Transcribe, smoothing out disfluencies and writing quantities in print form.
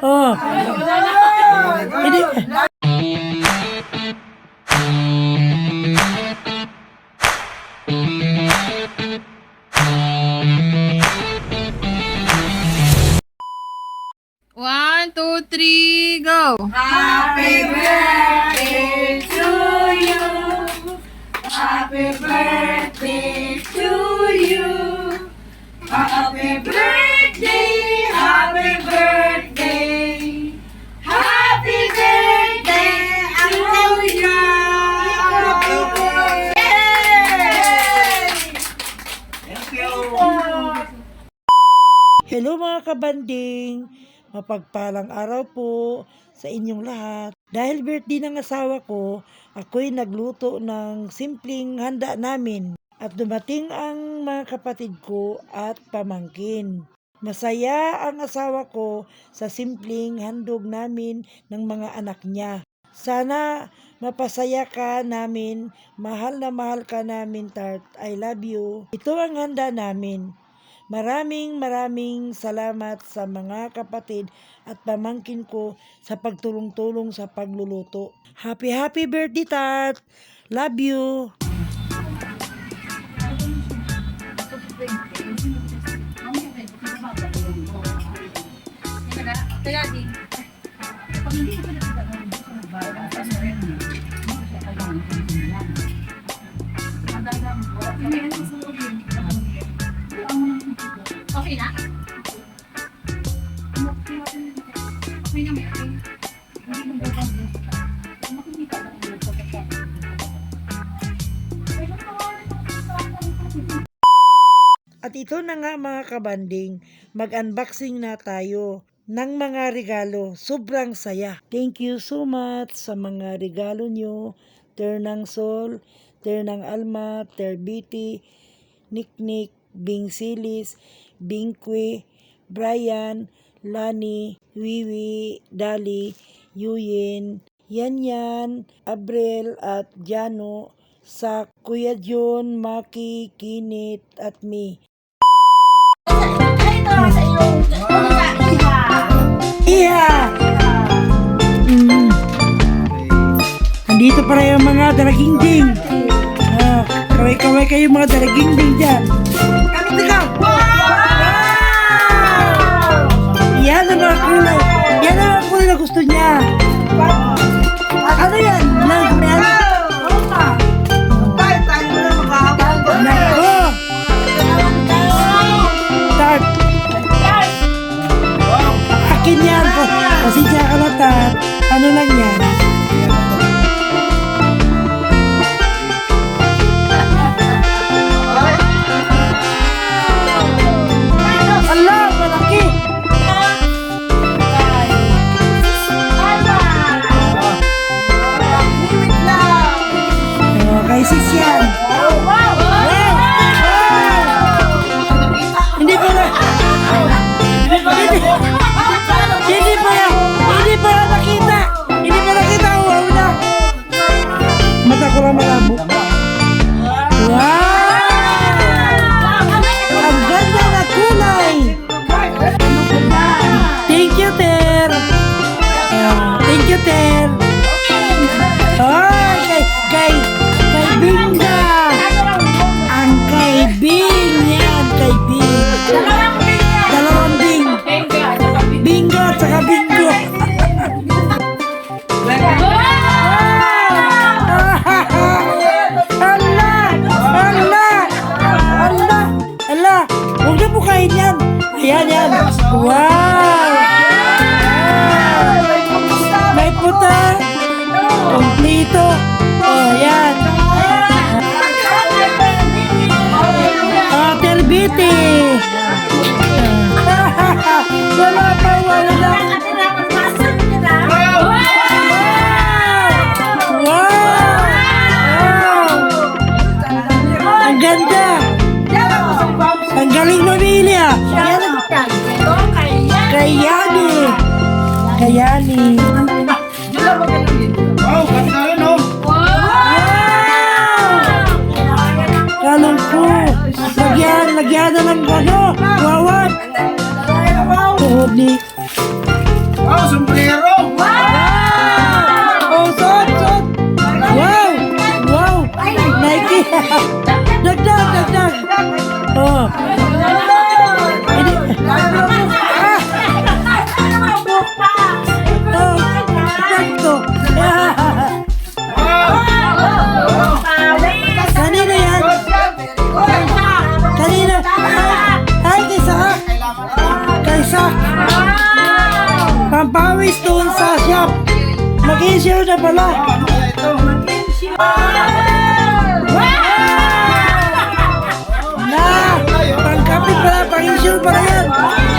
Oh. Hindi. One, two, three, go! Happy birthday to you. Happy birthday to you. Happy birthday, happy birthday. Happy birthday to you. Thank you. Hello mga kabanding. Mapagpalang araw po sa inyong lahat. Dahil birthday ng asawa ko, ako'y nagluto ng simpleng handa namin. At dumating ang mga kapatid ko at pamangkin. Masaya ang asawa ko sa simpleng handog namin ng mga anak niya. Sana mapasaya ka namin, mahal na mahal ka namin, Tart. I love you. Ito ang handa namin. Maraming salamat sa mga kapatid at pamangkin ko sa pagtulong-tulong sa pagluluto. Happy birthday, Tat! Love you! Okay na? Okay na, At ito na nga mga kabanding, mag-unboxing na tayo ng mga regalo. Sobrang saya. Thank you so much sa mga regalo nyo. Ternang Sol, Ternang Alma, Terbiti, Niknik, Bing Silis, Bingkwe, Brian, Lani, Wiwi, Dali, Yuyin, Yanyan, Abrel at Jano, sa Kuya John, Maki, Kinit at me. Iya! Andito pa rin yung mga dalaginding. Kaway-kaway kayo mga dalaginding dyan. Yan ang mga kulay. Yan ang mga kulay na gusto niya. Ano yan? Nako! Tart! Akin yan. Pasensya ka na, Tart. Ano lang yan? Sis yan. Hindi pa na. Hindi pa nakita. Hindi pa nakita. Wow na. Mata ko lang malabo. Wow! Ang ganda na kulay. Thank you, Ter. Thank you, Ter. Oh, kay Binga! Ang kay Bing! Yan, kay Bing! Dalawang Bing! Bingo at saka Bingo! Ala! Huwag na bukain yan! Ayan, yan! Wow! May puta! Kompleto! Oh, yan! Terbiti! Wala pa, wala na! Wow! Ang ganda! Ang galing mamili ah! Kayani! Wow, ganda rin oh! Kalang ko! Lagyan na ng ano! Wawat! Tuhod ni Sakto. Kanina yan? Kanina? Ay, kaysa. Pampawis doon sa shop. Mag-insure na pala. Na, pangkapit pala, pang-insure pala yan.